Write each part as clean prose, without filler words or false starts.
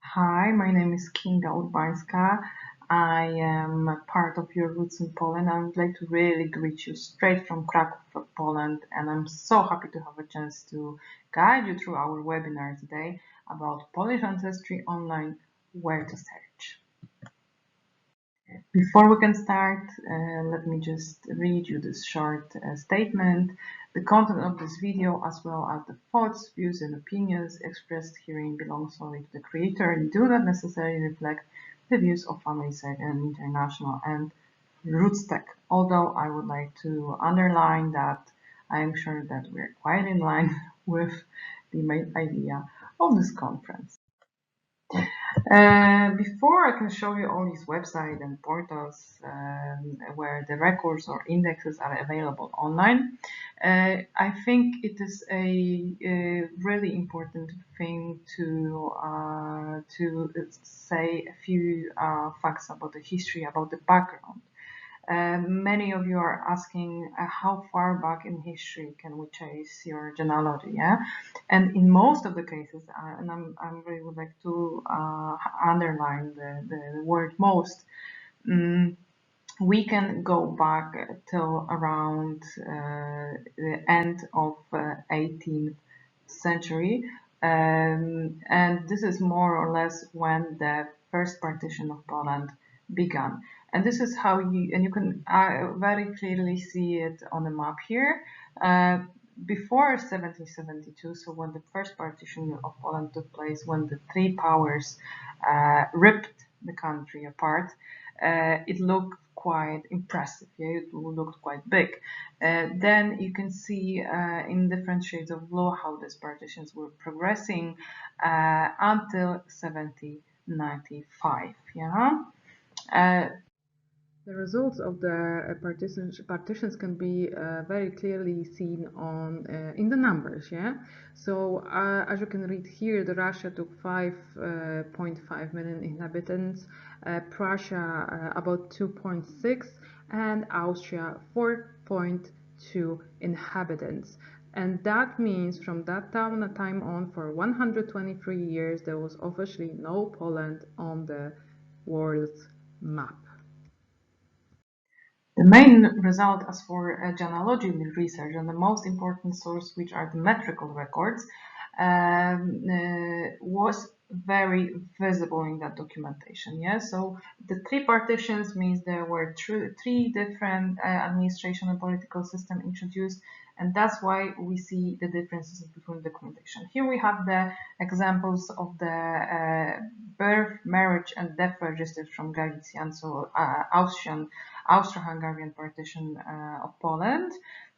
Hi, my name is Kinga Urbańska. I am part of your Roots in Poland. I would like to really greet you straight from Krakow, Poland, and I'm so happy to have a chance to guide you through our webinar today about Polish ancestry online, where to search. Before we can start, let me just read you this short statement. The content of this video, as well as the thoughts, views, and opinions expressed herein belong solely to the creator and do not necessarily reflect the views of FamilySearch and International and RootsTech. Although I would like to underline that I am sure that we're quite in line with the main idea of this conference. Before I can show you all these websites and portals where the records or indexes are available online, I think it is a really important thing to say a few facts about the history, about the background. Many of you are asking how far back in history can we trace your genealogy, yeah? And in most of the cases, and I'm really would like to underline the word most, we can go back till around the end of 18th century. And this is more or less when the first partition of Poland began. And this is how you can very clearly see it on the map here. Before 1772, so when the first partition of Poland took place, when the three powers ripped the country apart, it looked quite impressive. Yeah, it looked quite big. Then you can see in different shades of blue how these partitions were progressing until 1795. Yeah. The results of the partitions can be very clearly seen on in the numbers. Yeah. So as you can read here, the Russia took 5.5 million inhabitants, Prussia about 2.6, and Austria 4.2 inhabitants. And that means from that time on, for 123 years, there was officially no Poland on the world's map. The main result as for genealogical research and the most important source, which are the metrical records, was very visible in that documentation. Yeah, so the three partitions means there were three different administration and political system introduced, and that's why we see the differences between documentation. Here we have the examples of the birth, marriage, and death registers from Galician, so Austro-Hungarian partition of Poland.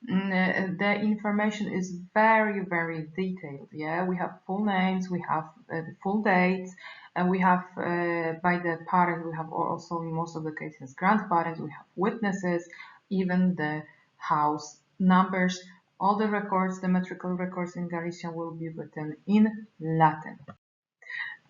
The information is very, very detailed. Yeah, we have full names, we have the full dates, and we have by the parent, we have also in most of the cases grandparents, we have witnesses, even the house numbers. All the records, the metrical records in Galician will be written in Latin.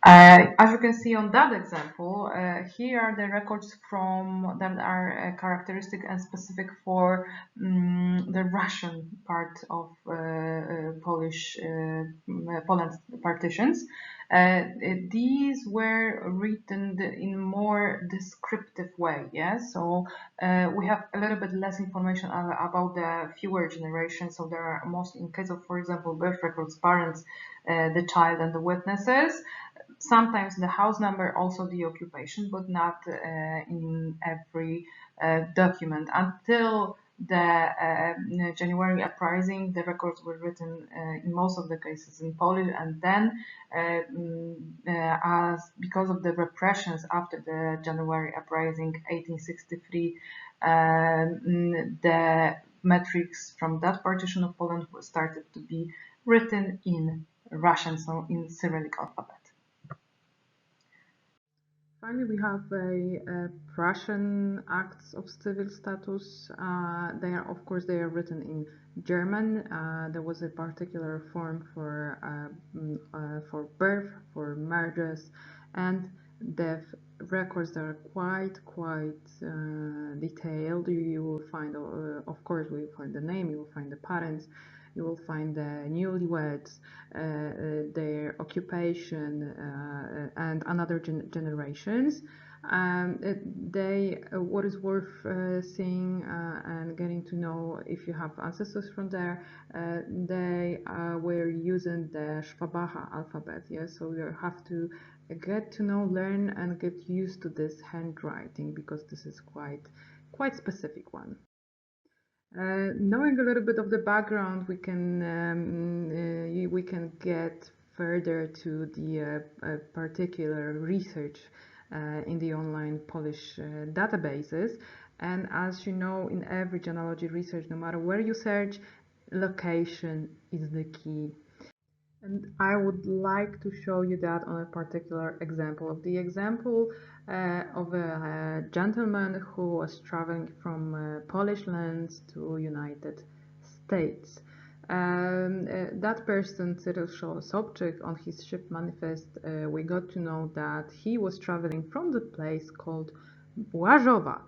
As you can see on that example, here are the records from that are characteristic and specific for the Russian part of Poland's partitions. These were written in more descriptive way. Yeah, so we have a little bit less information about the fewer generations. So there are most, in case of, for example, birth records, parents, the child, and the witnesses. Sometimes the house number, also the occupation, but not in every document. Until the January uprising, the records were written in most of the cases in Polish, and then as because of the repressions after the January uprising 1863, the metrics from that partition of Poland started to be written in Russian, so in Cyrillic alphabet. Finally, we have a Prussian Acts of Civil Status. They are, of course, they are written in German. There was a particular form for birth, for marriages, and the records are quite detailed. You will find, of course, we will find the name, you will find the parents, You will find the newlyweds, their occupation, and another generations. What is worth seeing and getting to know if you have ancestors from there, they were using the Schwabacha alphabet. Yeah, so you have to get to know, learn, and get used to this handwriting because this is quite specific one. Knowing a little bit of the background, we can get further to the particular research in the online Polish databases. And as you know, in every genealogy research, no matter where you search, location is the key. And I would like to show you that on a particular example. The example of a gentleman who was traveling from Polish lands to United States. That person, Cyril Sobczyk, on his ship manifest, we got to know that he was traveling from the place called Błażowa.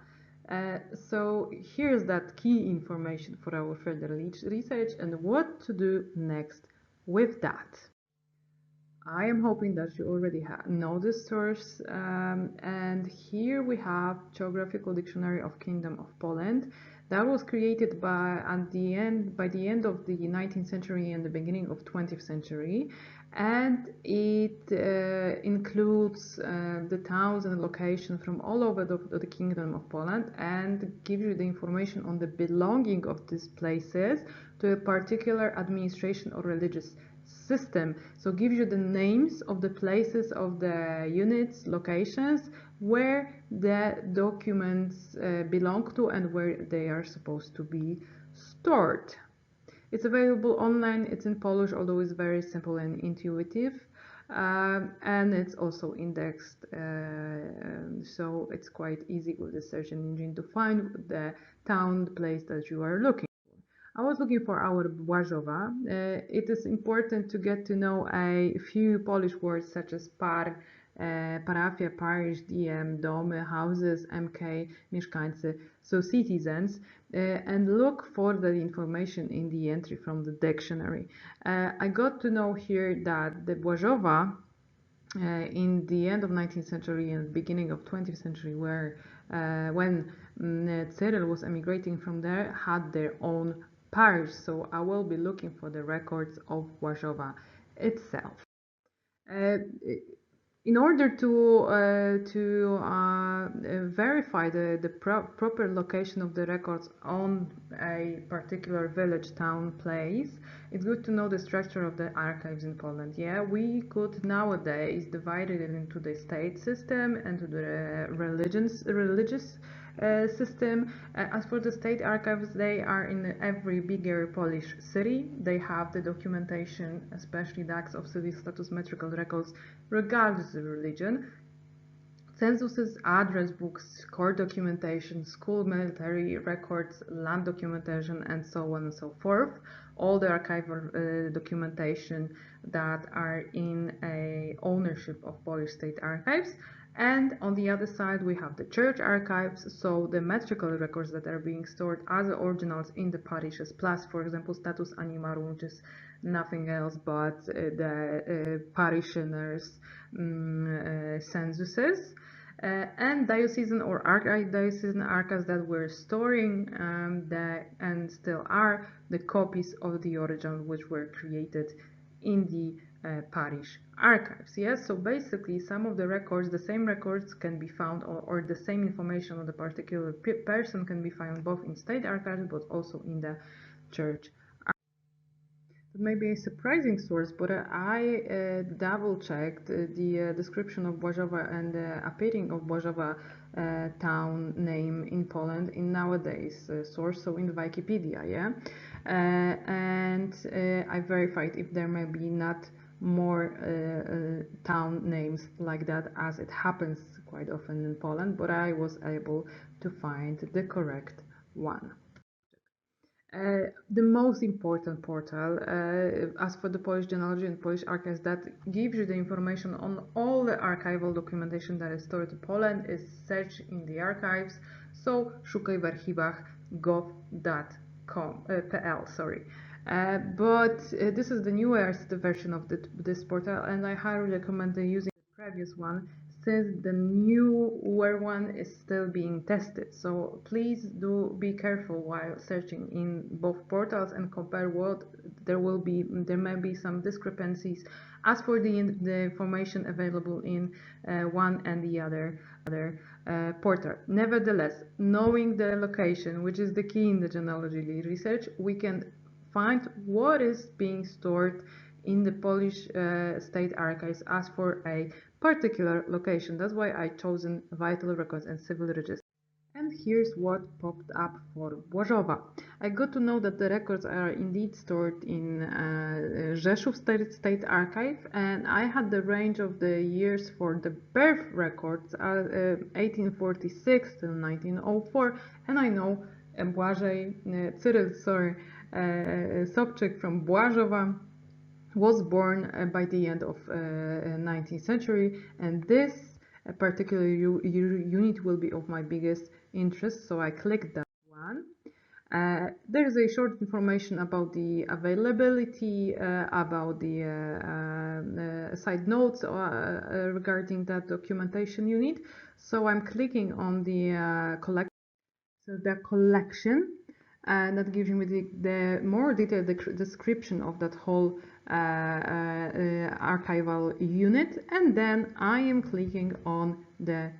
So here's that key information for our further research and what to do next with that. I am hoping that you already know this source, and here we have Geographical Dictionary of Kingdom of Poland that was created by the end of the 19th century and the beginning of 20th century, and it includes the towns and locations from all over the Kingdom of Poland and gives you the information on the belonging of these places to a particular administration or religious system. So gives you the names of the places of the units, locations where the documents belong to and where they are supposed to be stored. It's available online, it's in Polish, although it's very simple and intuitive. And it's also indexed, so it's quite easy with the search engine to find the town, the place that you are looking. I was looking for our Błażowa. It is important to get to know a few Polish words such as par, parafia, parish, diem, domy, houses, MK, mieszkańcy, so citizens, and look for the information in the entry from the dictionary. I got to know here that the Błażowa in the end of 19th century and beginning of 20th century, where when Cyril was emigrating from there, had their own parish. So I will be looking for the records of Błażowa itself. In order to verify the proper location of the records on a particular village, town, place, it's good to know the structure of the archives in Poland. Yeah, we could nowadays divide it into the state system and to the religious system. As for the state archives, they are in every bigger Polish city. They have the documentation, especially the acts of civil status metrical records, regardless of religion. Censuses, address books, court documentation, school military records, land documentation, and so on and so forth. All the archival documentation that are in a ownership of Polish state archives. And on the other side, we have the church archives, so the metrical records that are being stored as originals in the parishes, plus, for example, status animarum, which is nothing else but the parishioners' censuses. And diocesan or archdiocesan archives that were storing and still are the copies of the original which were created in the parish archives. Yes, so basically some of the records, the same records can be found, or the same information on the particular person can be found both in state archives but also in the church. It may be a surprising source, but I double-checked the description of Błażowa and the appearing of Błażowa town name in Poland in nowadays source, so in the Wikipedia, yeah? And I verified if there may be not more town names like that, as it happens quite often in Poland, but I was able to find the correct one. The most important portal, as for the Polish genealogy and Polish archives, that gives you the information on all the archival documentation that is stored in Poland, is Search in the Archives, so szukaj w archiwach gov.pl, sorry. But this is the newest version of this portal, and I highly recommend using the previous one since the newer one is still being tested. So please do be careful while searching in both portals and compare what there may be some discrepancies as for the information available in one and the other portal. Nevertheless, knowing the location, which is the key in the genealogy research, we can find what is being stored in the Polish state archives as for a particular location. That's why I chosen vital records and civil registers. And here's what popped up for Błażowa. I got to know that the records are indeed stored in Rzeszów State Archive, and I had the range of the years for the birth records, 1846 till 1904, and I know Cyril, Sobczyk from Błażowa was born by the end of 19th century, and this particular unit will be of my biggest interest, so I clicked that one. There's a short information about the availability, about the side notes regarding that documentation unit. So I'm clicking on the collection. So the collection, and that gives me the more detailed description of that whole archival unit, and then I am clicking on the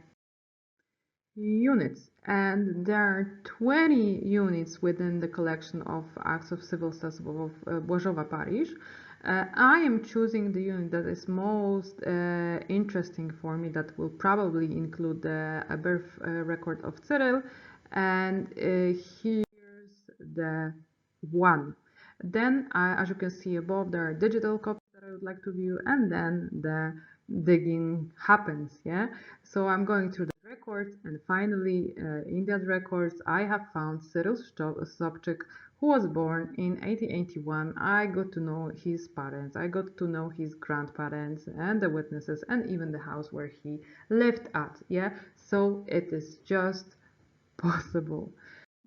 units, and there are 20 units within the collection of acts of civil status of Błażowa parish. I am choosing the unit that is most interesting for me, that will probably include the birth record of Cyril, and here's the one. Then, as you can see above, there are digital copies that I would like to view, and then the digging happens. Yeah, so I'm going through the records, and finally, in that records, I have found Cyril Sobczyk, who was born in 1881. I got to know his parents, I got to know his grandparents and the witnesses, and even the house where he lived at. Yeah, so it is just possible.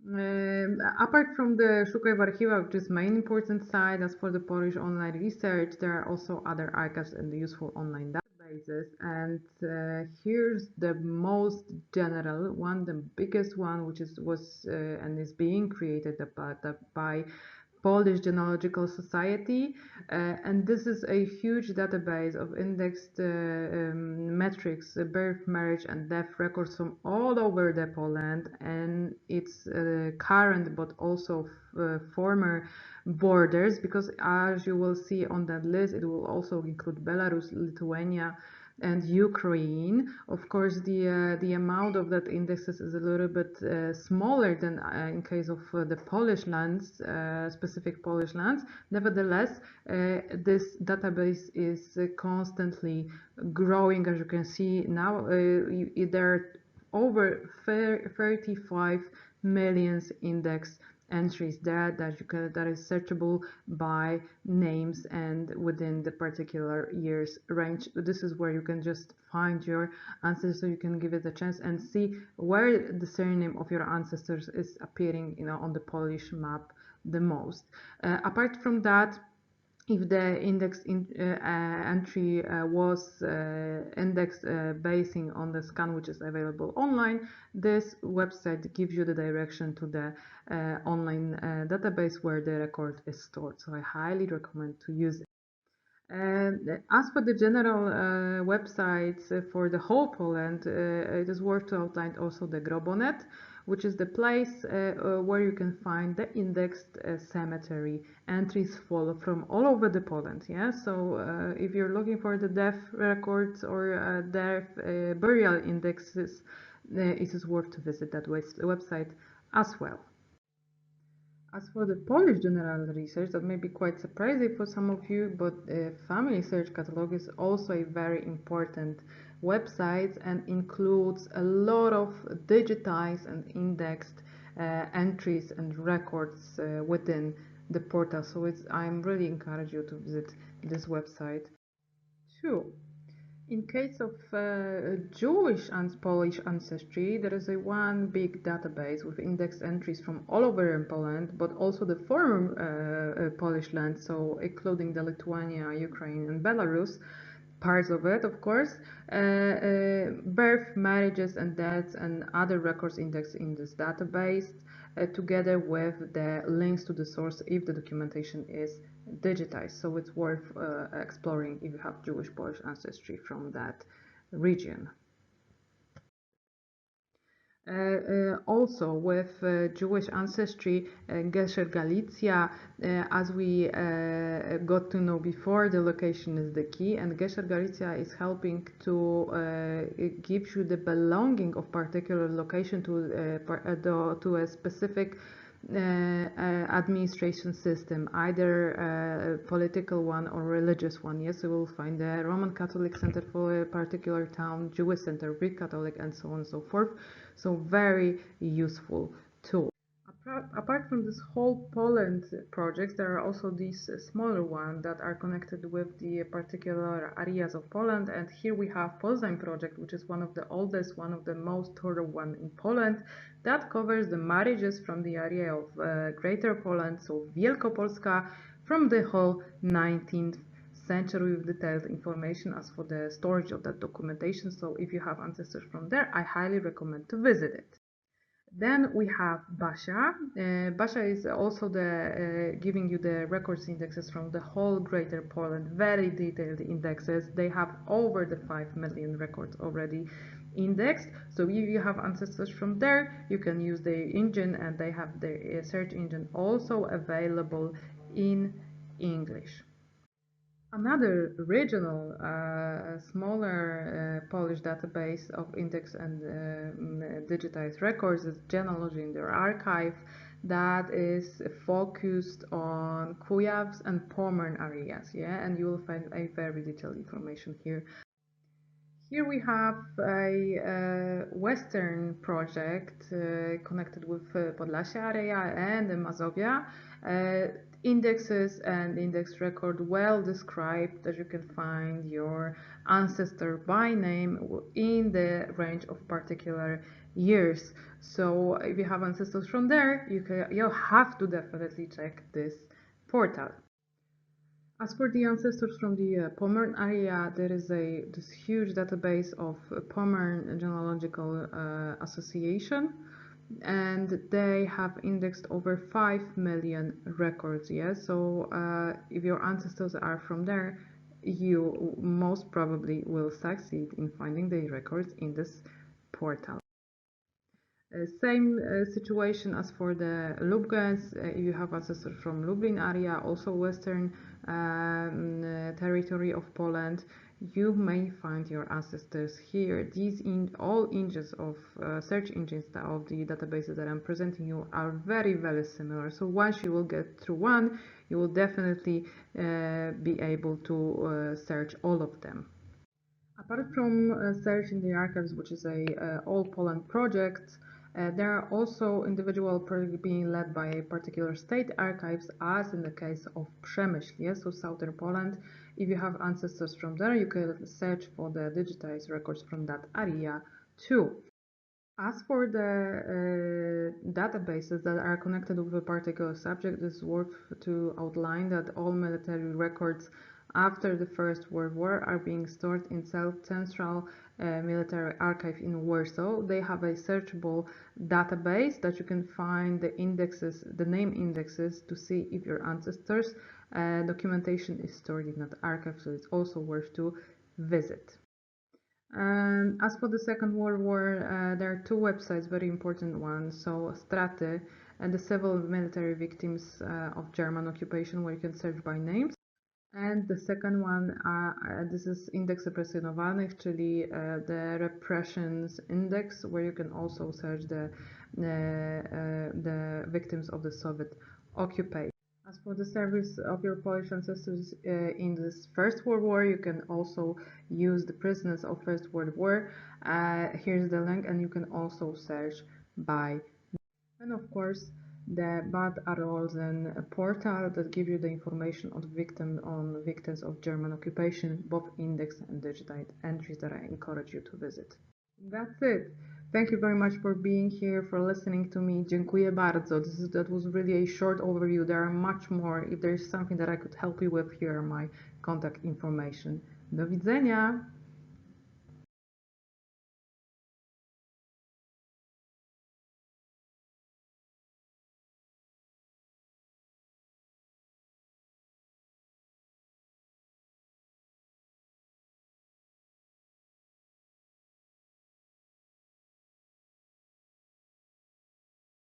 Apart from the Szukaj w Archiwach, which is main important site, as for the Polish online research, there are also other archives and useful online databases. And here's the most general one, the biggest one, which was and is being created by Polish Genealogical Society, and this is a huge database of indexed metrics, birth, marriage, and death records from all over the Poland, and its current but also former borders, because as you will see on that list, it will also include Belarus, Lithuania, and Ukraine. Of course, the amount of that indexes is a little bit smaller than in case of the Polish lands, specific Polish lands. Nevertheless, this database is constantly growing. As you can see now, there are over 35 million index entries there that is searchable by names and within the particular year's range. This is where you can just find your ancestors, so you can give it a chance and see where the surname of your ancestors is appearing, on the Polish map the most. Apart from that, if the index entry was indexed basing on the scan which is available online, this website gives you the direction to the online database where the record is stored. So I highly recommend to use it. As for the general websites for the whole Poland, it is worth to outline also the Grobonet, which is the place where you can find the indexed cemetery entries from all over the Poland. Yeah, so if you're looking for the death records or death burial indexes, it is worth to visit that website as well. As for the Polish general research, that may be quite surprising for some of you, but FamilySearch catalog is also a very important website and includes a lot of digitized and indexed entries and records within the portal. So I'm really encourage you to visit this website too. In case of Jewish and Polish ancestry, there is a one big database with index entries from all over in Poland, but also the former Polish land, so including the Lithuania, Ukraine, and Belarus, parts of it, of course, birth, marriages, and deaths, and other records indexed in this database, together with the links to the source if the documentation is digitized. So it's worth exploring if you have Jewish Polish ancestry from that region. Also with Jewish ancestry, Gesher Galicia, as we got to know before, the location is the key, and Gesher Galicia is helping to give you the belonging of particular location to a specific administration system, either political one or religious one. Yes, you will find the Roman Catholic Center for a particular town, Jewish Center, Greek Catholic, and so on and so forth. So very useful tool. Apart from this whole Poland projects, there are also these smaller ones that are connected with the particular areas of Poland. And here we have Poznań project, which is one of the oldest, one of the most thorough one in Poland, that covers the marriages from the area of Greater Poland, so Wielkopolska, from the whole 19th century with detailed information as for the storage of that documentation. So if you have ancestors from there, I highly recommend to visit it. Then we have Basia. Basia is also giving you the records indexes from the whole Greater Poland, very detailed indexes. They have over the 5 million records already indexed. So if you have ancestors from there, you can use the engine, and they have the search engine also available in English. Another regional, smaller Polish database of index and digitized records is Genealogy in their archive, that is focused on Kuyavs and Pommern areas, yeah, and you will find a very detailed information here. Here we have a Western project connected with Podlasia area and the Mazovia. Indexes and index record well described that you can find your ancestor by name in the range of particular years. So if you have ancestors from there, you'll have to definitely check this portal. As for the ancestors from the Pommern area, there is this huge database of Pommern Genealogical Association, and they have indexed over 5 million records. Yes, so if your ancestors are from there, you most probably will succeed in finding the records in this portal. Same situation as for the Lubgens. If you have ancestors from Lublin area, also western territory of Poland, you may find your ancestors here. These all engines of search engines of the databases that I'm presenting you are very similar. So once you will get through one, you will definitely be able to search all of them. Apart from Search in the Archives, which is a all Poland project, there are also individual projects being led by particular state archives, as in the case of Przemyśl, yes, so southern Poland. If you have ancestors from there, you can search for the digitized records from that area too. As for the databases that are connected with a particular subject, it's worth to outline that all military records after the First World War are being stored in Central Military Archive in Warsaw. They have a searchable database that you can find the indexes, the name indexes, to see if your ancestors' documentation is stored in that archive, so it's also worth to visit. And as for the Second World War, there are two websites, very important ones. So Straty and the civil military victims of German occupation, where you can search by names. And the second one, this is Indeks Represjonowanych, czyli the repressions index, where you can also search the victims of the Soviet occupation. As for the service of your Polish ancestors in this First World War, you can also use the prisoners of First World War. Here's the link, and you can also search by. And of course, The Bad Arolsen portal that gives you the information on victims of German occupation, both indexed and digitized entries that I encourage you to visit. That's it. Thank you very much for being here, for listening to me. Dziękuję bardzo. That was really a short overview. There are much more. If there's something that I could help you with, here are my contact information. Do widzenia!